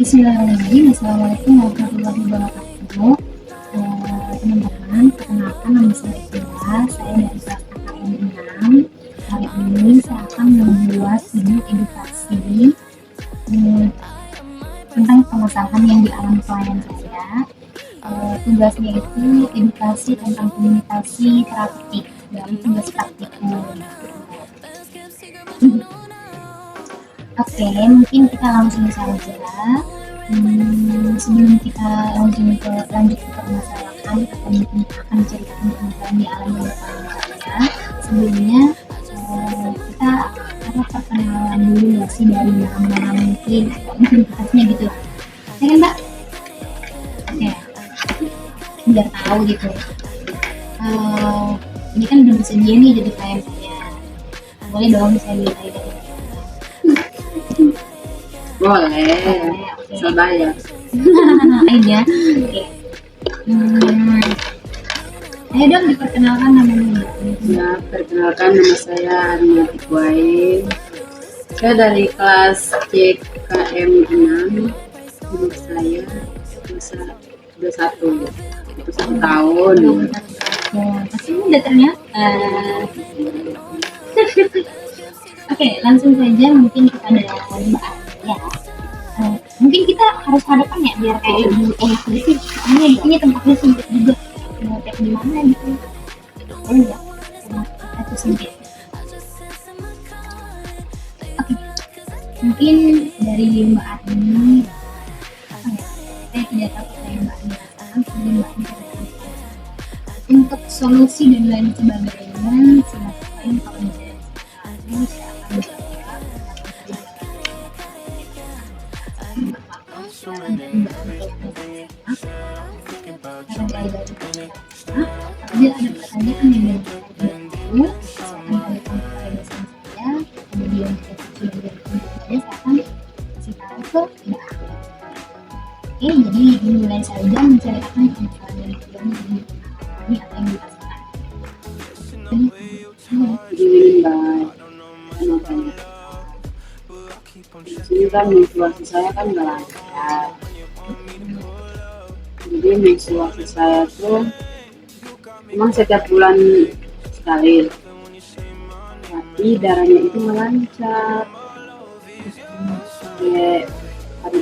Bismillahirrahmanirrahim. Assalamualaikum warahmatullahi wabarakatuh. Teman-teman, perkenalkan nama saya Ira. Saya dari kelas KKN 6. Hari ini saya akan membuat video edukasi tentang permasalahan yang dialami klien saya. Tugasnya itu edukasi tentang komunikasi terapeutik dari tugas praktikum. Oke, mungkin kita langsung saja. Sebelum kita lanjut ke permasalahan atau mungkin akan ceritakan tentang dialami oleh saya. Sebelumnya kita perkenalan dulu ya sih dari nama mungkin identitasnya gitu. Ya kan Mbak? Oke, biar tahu gitu. Ini kan udah bersedia nih jadi klien saya. Boleh dong saya mulai dari Boleh, Surabaya. aja. Oke. Ayo dong diperkenalkan namanya. Ya, perkenalkan nama saya Arniati Kuain. Saya dari kelas CKM 6. Umur saya sudah satu tahun. Pasti udah ternyata. Oke, langsung saja mungkin kita ada Mbak ya. Mungkin kita harus hadapan ya biar kayak lebih enak gitu. Ini tempatnya sempit juga. Mau cek di mana gitu. Oh ya, tempat itu sempit. Oke, mungkin dari Mbak Arni apa ya? Saya tidak tahu saya Mbak Arni kemudian Mbak Arni untuk solusi dan lain sebagainya silakan kalau misalnya saya akan menjawab. Apabila ada pertanyaan yang belum tahu, saya akan tanyakan kepada dosen saya. Kemudian jika sudah bertanya, saya akan kasih tahu ke Mbak. Oke, jadi dimulai saja menceritakan permasalahan yang ini atau yang dirasakan. Begini Mbak, kenapanya? Di sini kan menstruasi saya kan nggak lancar. Jadi menstruasi saya tuh memang setiap bulan sekali, tapi darahnya itu melancar. Kayak hari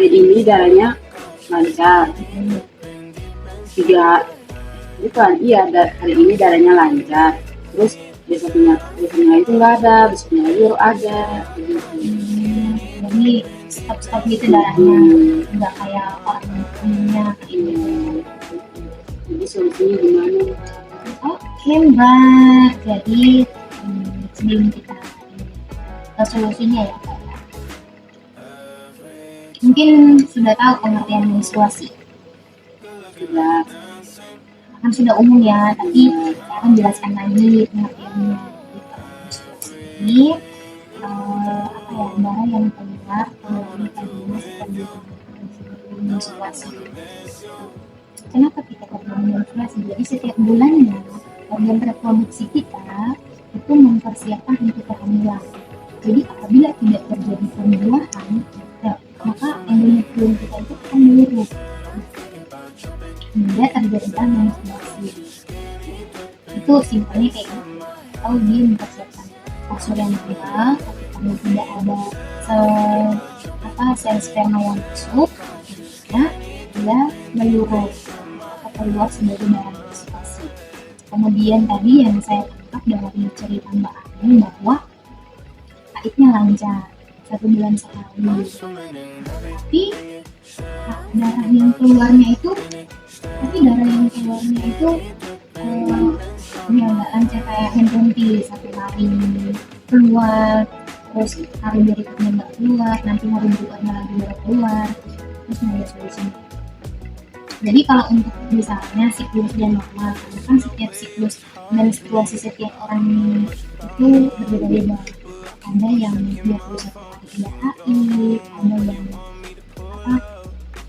ini darahnya lancar. Hari ini darahnya lancar. Terus besoknya itu nggak ada, besoknya lagi ada. Jadi stop gitu darahnya, nggak kayak orang punya ini. Jadi solusinya gimana? Oke Mbak, jadi sebelum kita ke solusinya ya Mbak, mungkin sudah tahu pengertian menstruasi. Sudah umum ya, tapi saya akan jelaskan lagi pengertiannya. Menstruasi ini darah yang keluar melalui kandungan seperti menstruasi. Kenapa kita terjadi menstruasi? Jadi setiap bulannya organ reproduksi kita itu mempersiapkan untuk kehamilan. Jadi apabila tidak terjadi pembuahan, maka endometrium kita itu akan menurun hingga terjadilah menstruasi. Itu simpelnya kayak gitu. Kalau dia mempersiapkan kasur yang tegak, kalau tidak ada sel sperma yang masuk, ya dia meluruh atau keluar sebagai darah menstruasi. Kemudian tadi yang saya tangkap dari cerita Mbak Ani bahwa haidnya lancar 1 bulan sekali, tapi darah yang keluarnya itu ya nggak lancar kayak henti satu hari keluar, terus hari berikutnya nggak keluar, nanti hari berikutnya lagi baru keluar, terus nggak ada solusinya. Jadi kalau untuk misalnya siklus dan normal, karena kan setiap siklus menstruasi setiap orang itu berbeda-beda. Ada yang 21 hari tidak haid, ada yang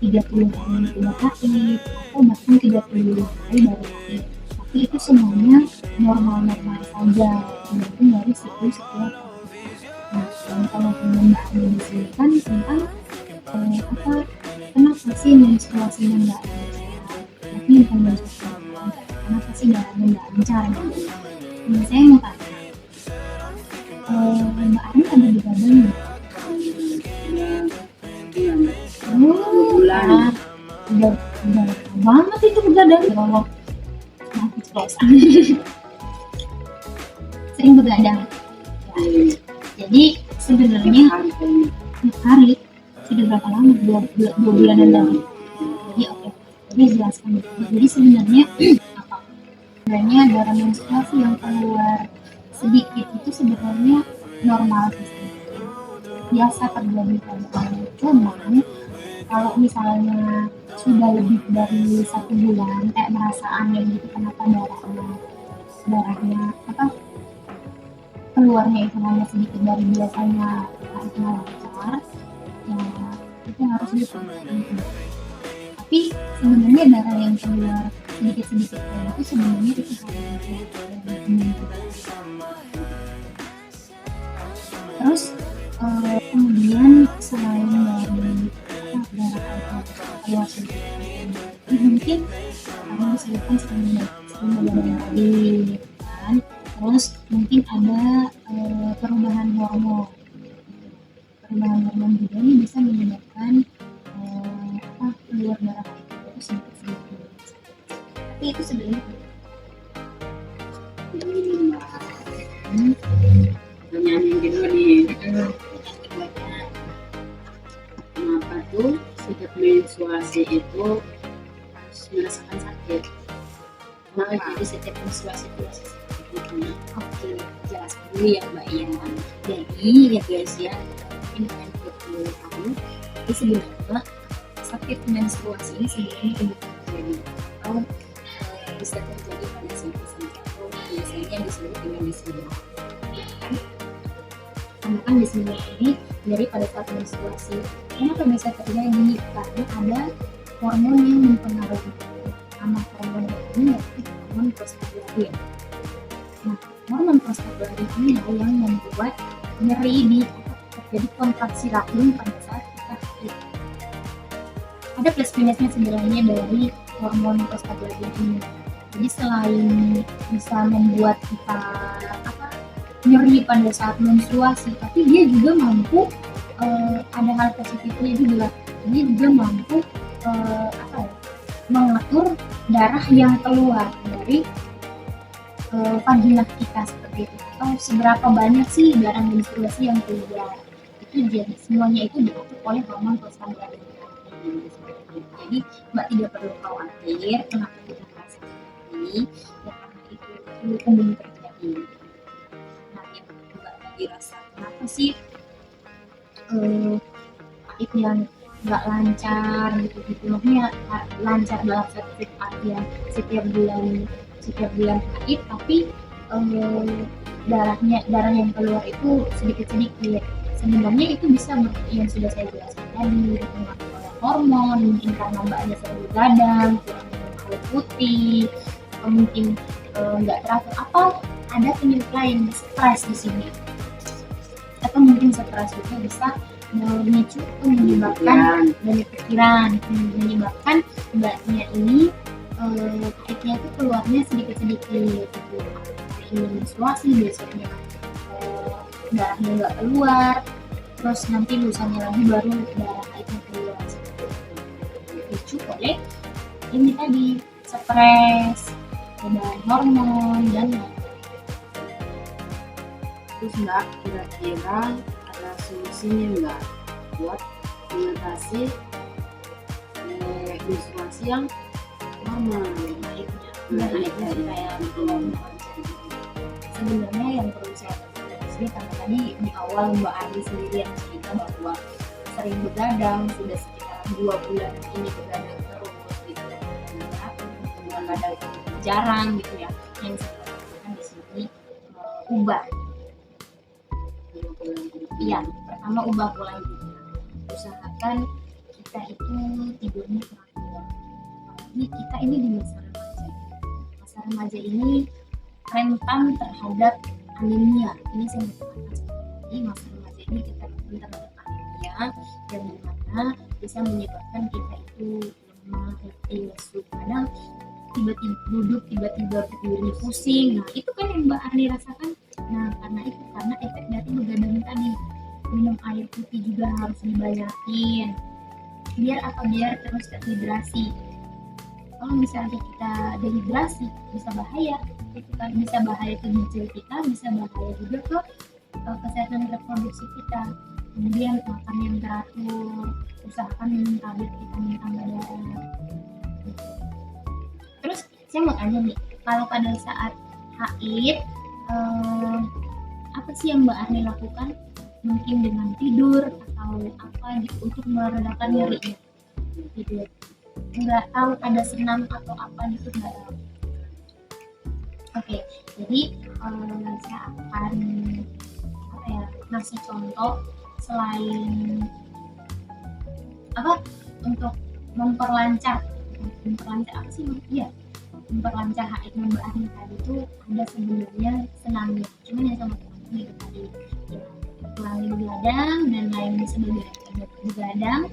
30 hari tidak haid, atau bahkan 30 hari baru haid. Tapi itu semuanya normal-normal saja, tergantung dari siklus setiap orang. Nah, kalau pengembangan di sini kan tentang kenapa sih menstruasinya nggak lancar, tapi bukan menstruasi kenapa sih darahnya nggak lancar gitu. Nah, saya mau tanya, Mbak Ani ada begadang nggak? Bulan. Nah, udah lama banget itu begadang. Kalau aku stres. Sering begadang. Jadi sebenarnya hari sudah berapa lama? Dua bulanan lagi. Jadi oke, jadi jelaskan. Jadi sebenarnya apa? Sebenarnya darah menstruasi yang keluar sedikit itu sebenarnya normal sih, biasa terjadi pada orang. Cuman kalau misalnya sudah lebih dari 1 bulan kayak merasa aneh gitu, kenapa darahnya keluarnya itu hanya sedikit dari biasanya, harusnya lancar, ya itu harus diperhatikan. Tapi sebenarnya darah yang keluar sedikit-sedikit itu sebenarnya itu hanya terus kemudian selain dari darah keluar sedikit, mungkin karena disebutkan sering begadang tadi kan, terus mungkin ada perubahan hormon juga ini bisa menyebabkan keluar darah itu sedikit-sedikit, tapi itu sebenarnya pertanyaan yang kedua nih, kenapa tuh setiap menstruasi itu harus merasakan sakit? Kenapa jadi setiap menstruasi itu rasa sakit gitu? Oke, jelaskan dulu ya Mbak Ian. Jadi ya guys ya, ini kan perlu tahu. Jadi sebenarnya sakit menstruasi ini sebenarnya tidak terjadi atau bisa terjadi pada siapa saja, atau biasanya disebut dengan disebut. Karena kan disebut ini dari pada saat menstruasi. Kenapa bisa terjadi? Karena ada hormon yang mempengaruhi. Nama hormon ini yaitu hormon prostaglandin. Nah, hormon prostaglandin ini yang membuat nyeri di terjadi kontraksi rahim pada saat kita haid. Ada plus minusnya sebenarnya dari hormon prostaglandin ini. Jadi selain bisa membuat kita nyeri pada saat menstruasi, tapi dia juga mampu ada hal positifnya juga. Dia juga mampu mengatur darah yang keluar dari vagina kita seperti itu. Atau seberapa banyak sih darah menstruasi yang keluar? Itu jadi semuanya itu diatur oleh hormon prostaglandin. Jadi Mbak tidak perlu khawatir kenapa kita merasa ini, ya karena itu umum terjadi. Nah, yang Mbak tadi rasa kenapa sih itu yang nggak lancar gitu, maksudnya lancar dalam artian setiap bulan haid, tapi darah yang keluar itu sedikit. Sebenarnya itu bisa yang sudah saya jelaskan tadi, dipengaruhi oleh hormon, mungkin karena mbaknya sering begadang, kurang minum air putih, atau mungkin nggak teratur, apa ada penyebab lain, stres di sini, atau mungkin stres itu bisa memicu atau menyebabkan banyak pikiran, menyebabkan mbaknya ini haidnya itu keluarnya sedikit-sedikit gitu. Ini menstruasi, besoknya darahnya nggak keluar, terus nanti lusanya lagi baru darah haidnya keluar. Dipicu oleh ini tadi, stres, perubahan hormon dan Terus Mbak, kira-kira ada solusinya nggak buat mengatasi menstruasi yang normal, naiknya kayak sebenarnya yang perlu saya tekankan di sini, karena tadi di awal Mbak Ani sendiri yang cerita bahwa sering begadang, sudah sekitar 2 bulan ini begadang terus gitu, kadang jarang gitu ya. Yang saya tekankan di sini ubah. Iya, pertama ubah pola hidup. Usahakan kita itu tidurnya teratur. Apalagi kita ini di masa remaja. Masa remaja ini rentan terhadap anemia. Ini saya tekankan sekali. Masa remaja ini kita sistem terhadap anemia yang dimana bisa menyebabkan kita itu lemah, letih, lesu, kadang tiba-tiba duduk, tiba-tiba berdiri pusing. Nah itu kan yang Mbak Arni rasakan. Nah karena efek dari begadang tadi. Minum air putih juga harus dibanyakin. Biar terus terhidrasi. Kalau misalnya kita dehidrasi bisa bahaya. Bisa bahaya ke ginjal kita, bisa bahaya juga ke kesehatan reproduksi kita. Kemudian makan yang teratur, usahakan minum tablet vitamin tambah darah. Terus saya mau tanya nih, kalau pada saat haid apa sih yang Mbak Arni lakukan? Mungkin dengan tidur atau apa gitu untuk meredakan nyerinya? Tidur. Nggak tahu ada senam atau apa gitu, nggak tahu. Oke, jadi saya akan ngasih contoh selain untuk memperlancar apa sih? Iya, memperlancar haid Mbak Arni tadi itu ada sebelumnya senamnya. Cuman yang sama teman-teman itu tadi ya, kurangi begadang dan lain sebagainya.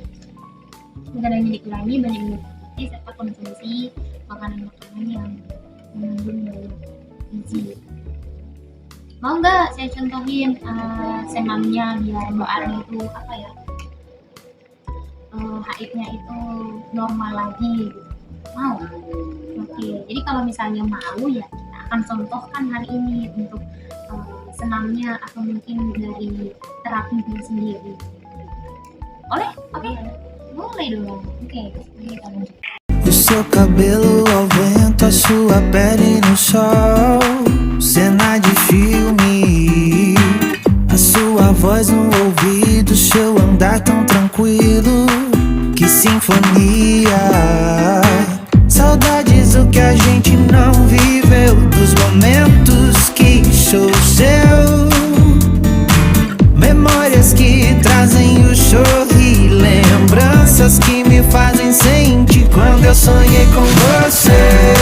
Begadangnya dikurangi, banyak minum putih serta konsumsi makanan-makanan yang mengandung banyak gizi. Mau nggak saya contohin senamnya biar Mbak Arni itu haidnya itu normal lagi gitu. Mau? Oke, jadi kalau misalnya mau ya kita akan contohkan hari ini untuk senamnya atau mungkin dari terapinya sendiri. Boleh? Oke? Boleh dong. Oke, kita lanjut. O seu cabelo ao vento, a sua pele no sol, cena de filme. A sua voz no ouvido, seu andar tão tranquilo, que sinfonia. Saudades do que a gente não viveu, dos momentos que sou seu. Memórias que trazem o sorri, lembranças que me fazem sentir quando eu sonhei com você.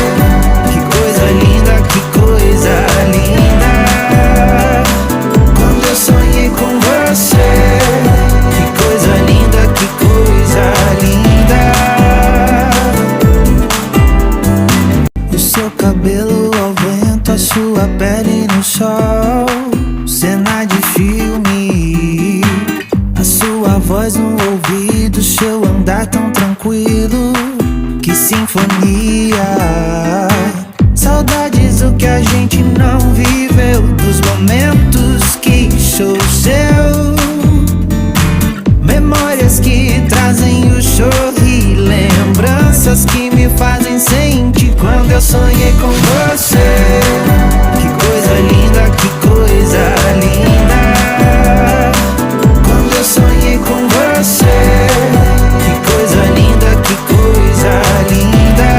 Que coisa linda, que coisa linda. Quando eu sonhei com você. Que coisa linda, que coisa linda. O seu cabelo ao vento, a sua pele no sol, cena de filme. A sua voz no ouvido, seu andar tão tranquilo, que sinfonia. Saudades do que a gente não viveu, dos momentos que sou seu. Memórias que trazem o sorri, lembranças que me fazem sentir quando eu sonhei com você. Que coisa linda, que coisa linda. Quando eu sonhei com você. Que coisa linda, que coisa linda.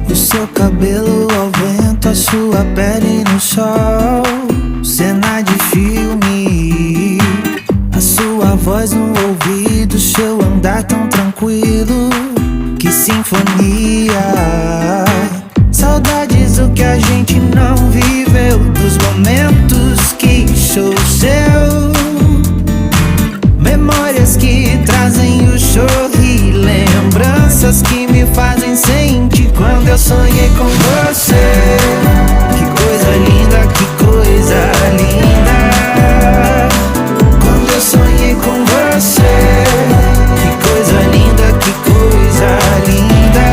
O seu cabelo ao vento, a sua pele no sol, cena de filme. A sua voz no ouvido, seu andar tão tranquilo, que sinfonia. Saudades do que a gente não viveu, dos momentos que sou seu. Memórias que trazem o sorri, lembranças que me fazem sentir quando eu sonhei com você. Que coisa linda, que coisa linda. Quando eu sonhei com você. Que coisa linda, que coisa linda.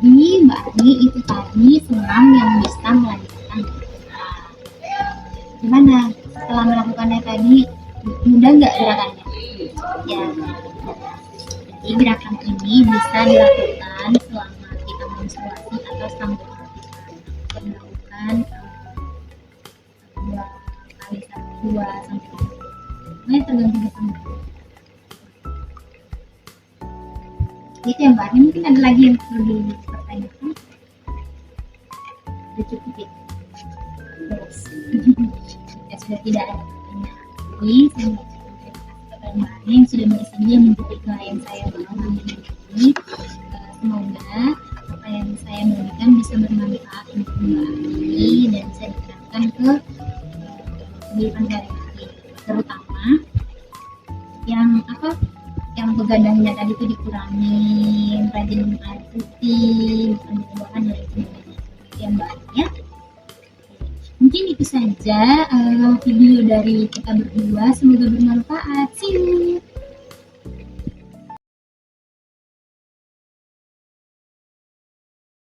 Jadi Mbak Arni itu tadi senam yang bisa melanjutkan kita. Gimana? Setelah melakukannya tadi mudah nggak gerakannya? Ya. Jadi gerakan ini bisa dilakukan selama kita menstruasi atau sambil kita melakukan 2 sampai 3 kali. Tergantung kita. Gitu ya Mbak Arni, mungkin ada lagi yang perlu dipertanyakan? Sudah cukup ya? Terus ya sudah tidak ada pertanyaan lagi. Saya mau terima kasih kepada Mbak Arni yang sudah bersedia mengikuti klien saya malam ini. semoga apa yang saya bagikan bisa bermanfaat untuk Mbak Ani dan bisa diterapkan ke kehidupan sehari-hari, terutama yang begadangnya tadi itu dikurangi, rajin minum air putih, bukan buah-buahan dan sebagainya. Ya Mbak Ani ya. Mungkin itu saja video dari kita berdua, semoga bermanfaat. See you.